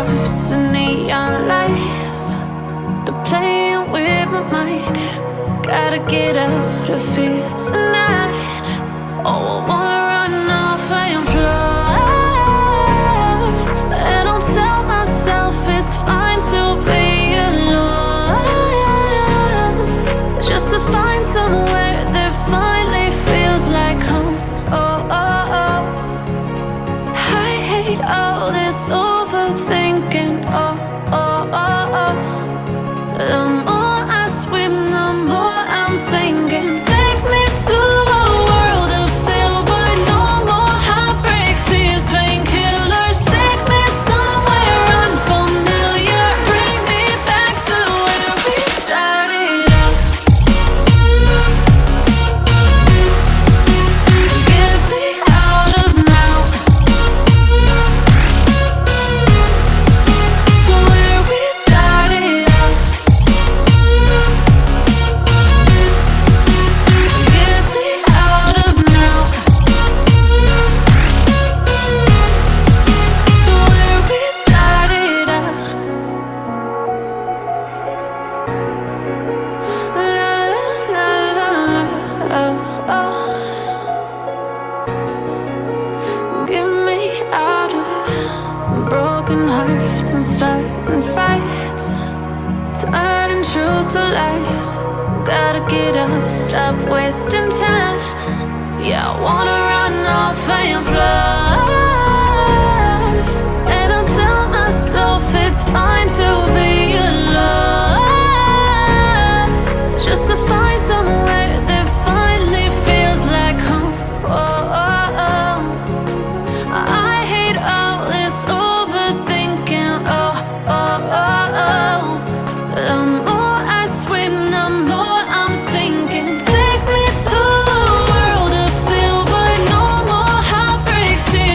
hearts and neon lights. They're playing with my mind. Gotta get out of here tonight. Oh, I wanna run off and fly. And I'll tell myself it's fine to be alone, just to find somewhere that finally feels like home. Oh, oh, oh. I hate all this overthinking. Oh, oh, oh, oh. The more I swim, the more I'm sinking. Take me to a world of silver. No more heartbreaks, tears, painkillers. Take me somewhere unfamiliar. Bring me back to where we started out. Get me out of now, to where we started out. Get me out of now, to where we started out. La la la la la, oh, oh. Get me out of broken hearts and starting fights, turning truth to lies. Gotta get up, stop wasting time. Yeah, I wanna run off and fly. And I'll tell myself it's fine to be alone, just to find somewhere that finally feels like home. Oh, oh, oh. I hate all this overthinking. Oh, oh, oh, oh. The more I swim, the more I'm sinking. Take me to a world of silver. No more heartbreaks, tears,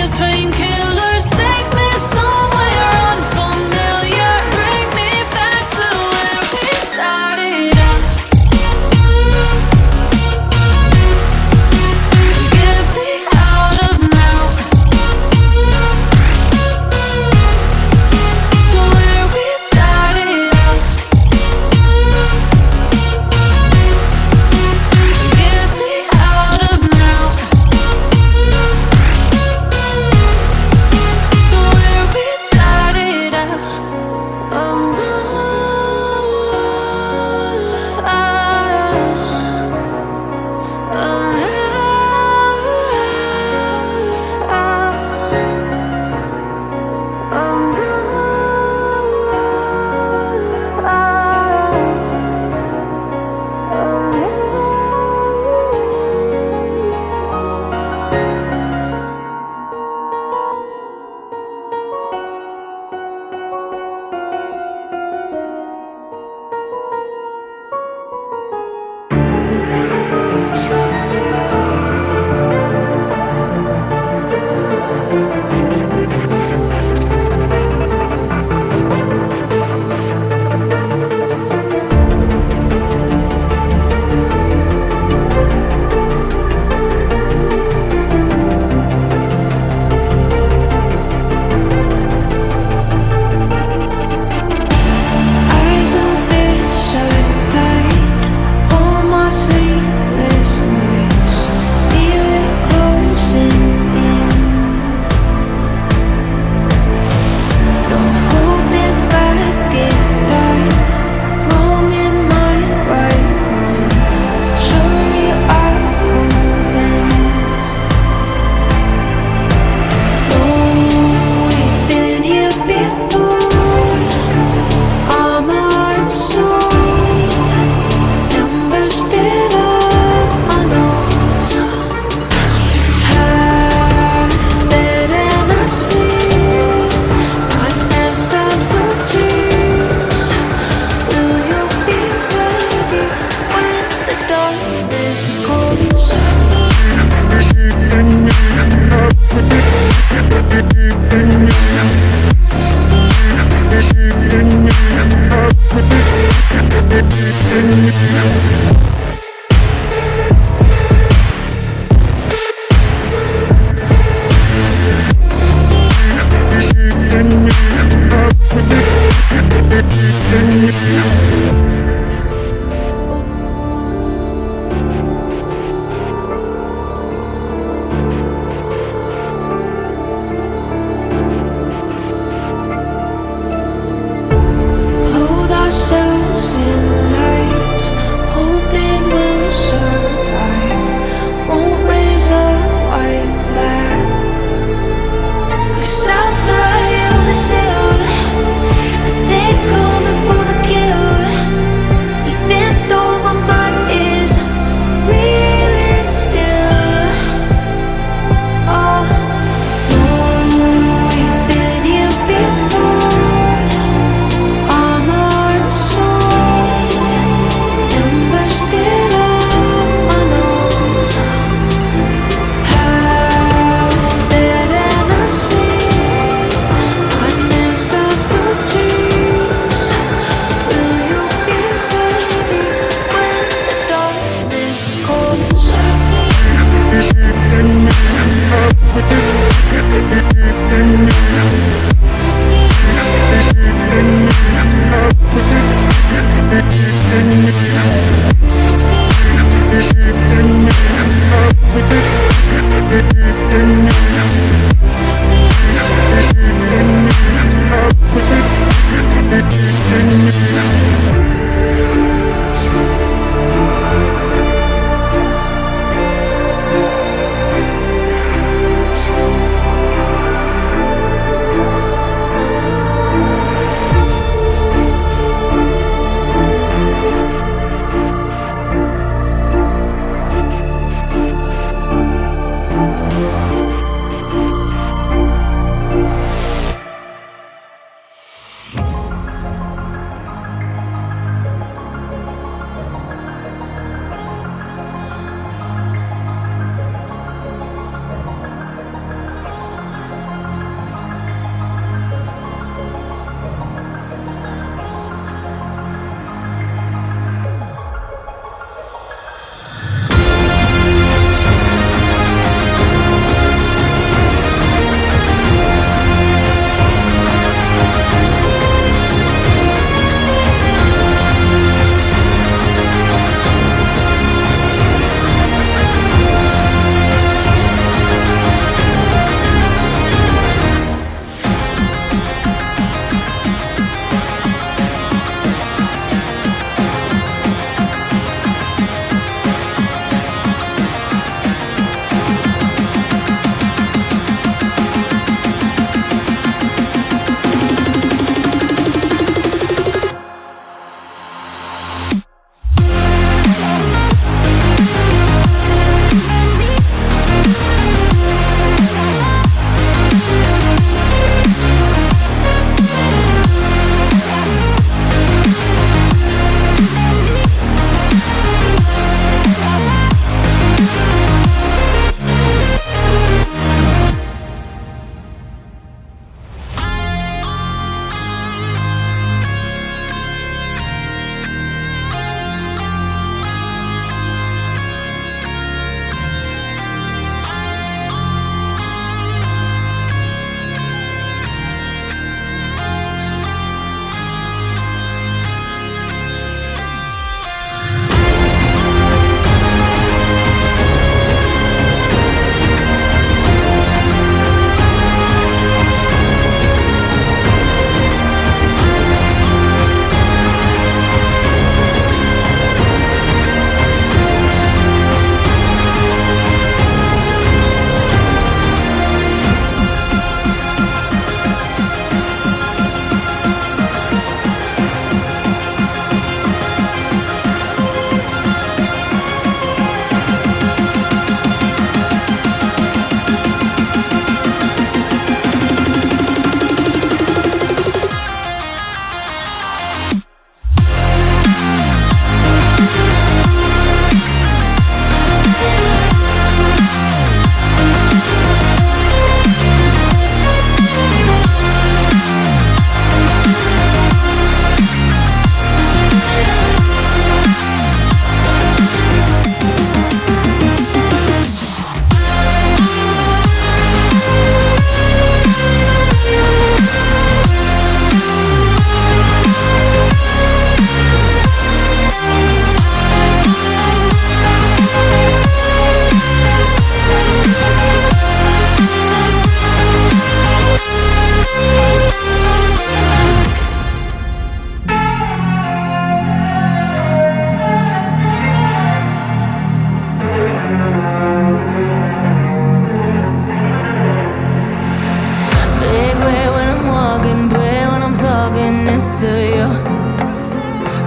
answer you.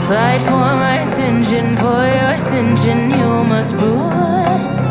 Fight for my attention, for your ascension, you must prove it.